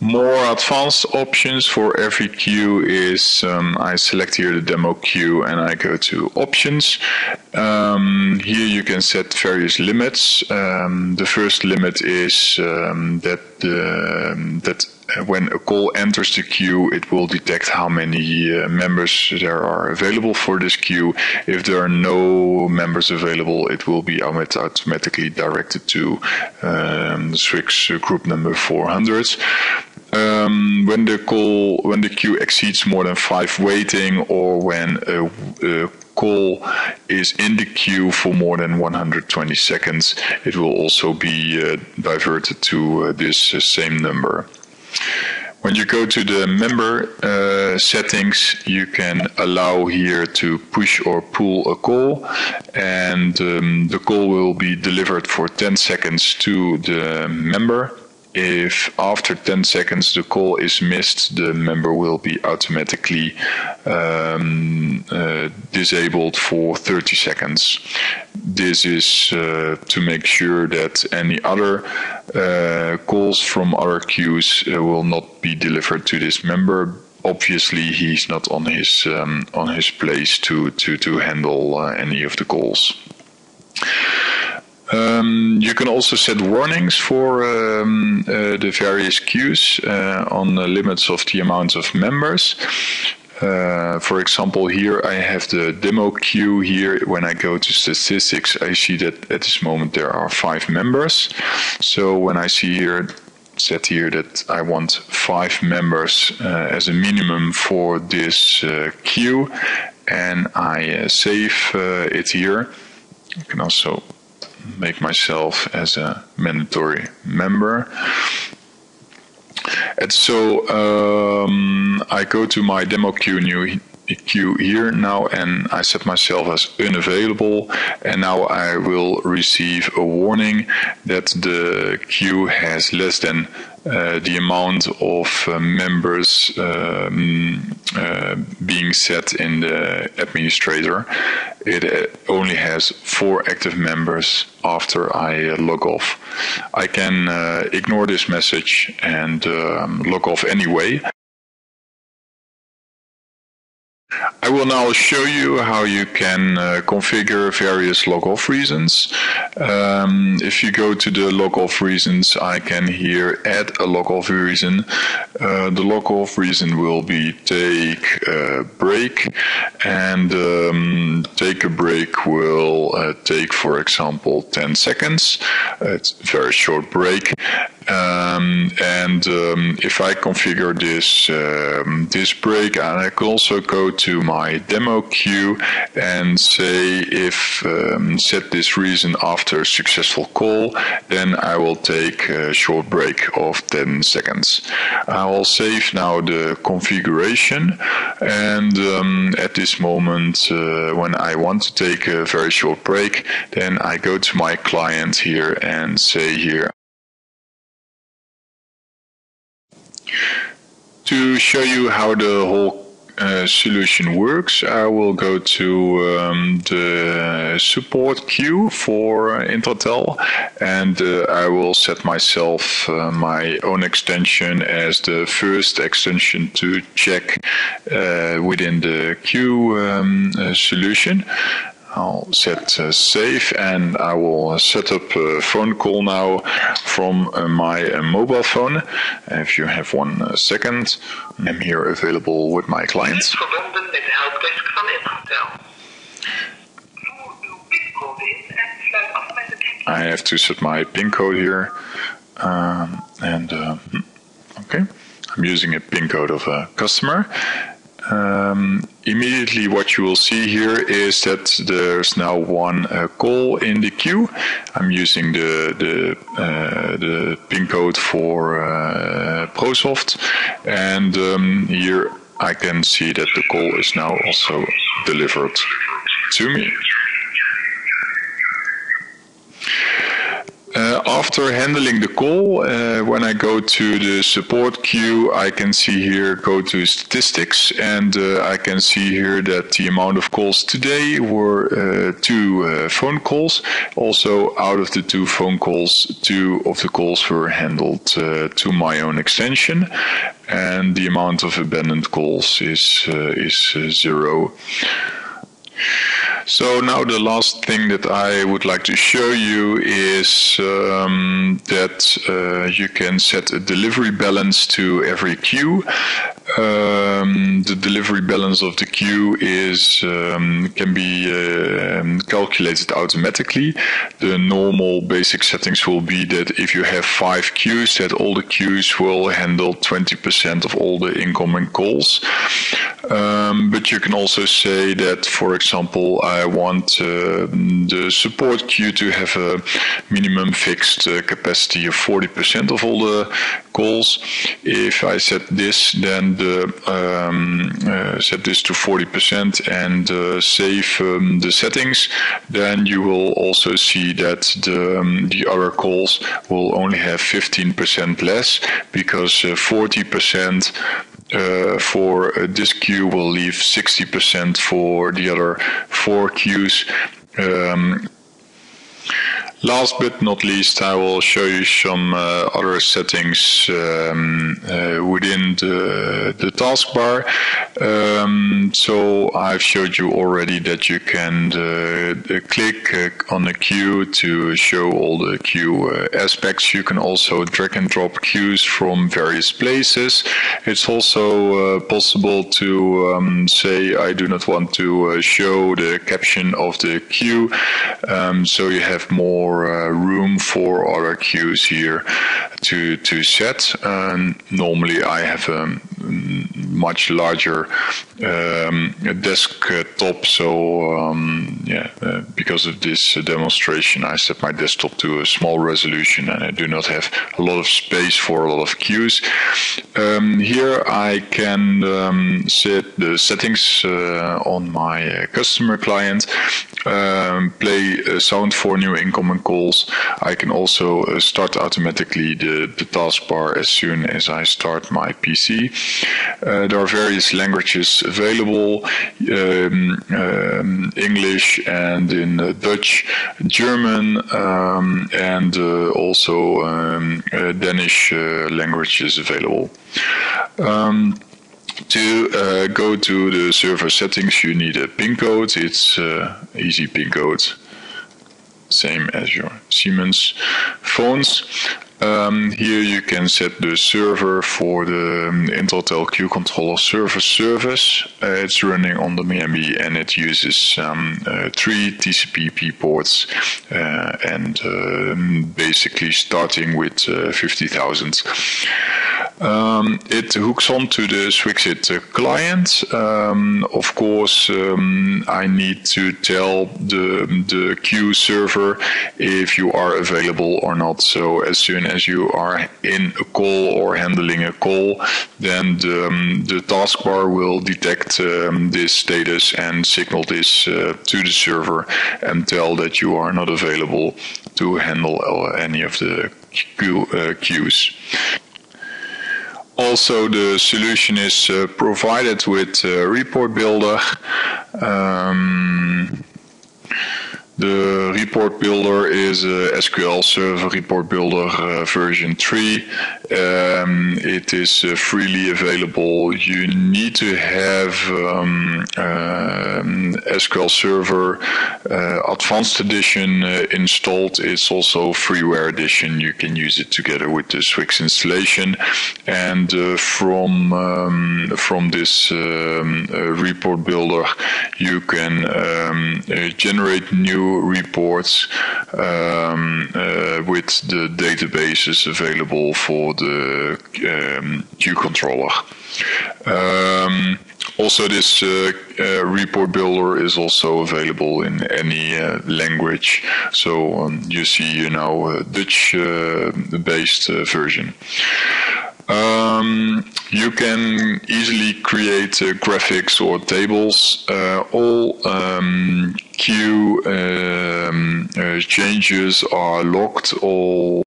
More advanced options for every queue is I select here the demo queue and I go to options. Here you can set various limits. The first limit is that when a call enters the queue, it will detect how many members there are available for this queue. If there are no members available, it will be automatically directed to the Swyx group number 400. When the queue exceeds more than 5 waiting, or when a call is in the queue for more than 120 seconds, it will also be diverted to this same number. When you go to the member settings, you can allow here to push or pull a call, and the call will be delivered for 10 seconds to the member. If after 10 seconds the call is missed, the member will be automatically disabled for 30 seconds. This is to make sure that any other calls from other queues will not be delivered to this member. Obviously, he's not on his place to handle any of the calls. You can also set warnings for the various queues on the limits of the amount of members. For example, here I have the demo queue here. When I go to statistics, I see that at this moment there are 5 members. So when I see here, set here that I want 5 members as a minimum for this queue, and I save it here. I can also make myself as a mandatory member. And so I go to my demo queue here now, and I set myself as unavailable, and now I will receive a warning that the queue has less than the amount of members being set in the administrator. It only has 4 active members after I log off. I can ignore this message and log off anyway. I will now show you how you can configure various log-off reasons. If you go to the log-off reasons, I can here add a log-off reason. The log-off reason will be take a break, and take a break will take, for example, 10 seconds. It's a very short break. If I configure this break, I can also go to my demo queue and say if set this reason after successful call, then I will take a short break of 10 seconds. I will save now the configuration, and at this moment when I want to take a very short break, then I go to my client here and say here, to show you how the whole solution works, I will go to the support queue for Intratel, and I will set myself my own extension as the first extension to check within the queue solution. I'll set save, and I will set up a phone call now from my mobile phone. If you have 1 second, I'm here available with my client. I have to set my PIN code here, okay, I'm using a PIN code of a customer. Immediately what you will see here is that there's now 1 call in the queue. I'm using the PIN code for ProSoft, and here I can see that the call is now also delivered to me. After handling the call, when I go to the support queue, I can see here, go to statistics, and I can see here that the amount of calls today were 2 phone calls. Also, out of the 2 phone calls, 2 of the calls were handled to my own extension, and the amount of abandoned calls is 0. So now the last thing that I would like to show you is that you can set a delivery balance to every queue. The delivery balance of the queue is can be calculated automatically. The normal basic settings will be that if you have 5 queues, that all the queues will handle 20% of all the incoming calls. But you can also say that, for example, I want the support queue to have a minimum fixed capacity of 40% of all the calls. If I set this, then set this to 40% and save the settings, then you will also see that the other calls will only have 15% less, because 40% for this queue will leave 60% for the other 4 queues. Last but not least, I will show you some other settings within the taskbar. So I've showed you already that you can click on the queue to show all the queue aspects. You can also drag and drop queues from various places. It's also possible to say I do not want to show the caption of the queue, so you have more room for other queues here to set. Normally I have a much larger desktop, so because of this demonstration I set my desktop to a small resolution and I do not have a lot of space for a lot of queues. Here I can set the settings on my customer client, play sound for new incoming calls. I can also start automatically the taskbar as soon as I start my PC. There are various languages available, English and in Dutch, German, and also Danish language is available. To go to the server settings, you need a PIN code. It's easy PIN code, same as your Siemens phones. Here you can set the server for the Intratel Queue Controller service. It's running on the MIME and it uses 3 TCP/IP ports and basically starting with 50,000. It hooks onto the Swyx client. Of course, I need to tell the queue server if you are available or not. So as soon as you are in a call or handling a call, then the taskbar will detect this status and signal this to the server and tell that you are not available to handle any of the queues. Also, the solution is provided with Report Builder. The Report Builder is a SQL Server Report Builder version 3. It is freely available. You need to have SQL Server Advanced Edition installed. It's also freeware edition. You can use it together with the Swyx installation. And from this Report Builder, you can generate new reports with the databases available for the queue controller. Also, this report builder is also available in any language. So you see, Dutch-based version. You can easily create graphics or tables. All queue changes are logged. All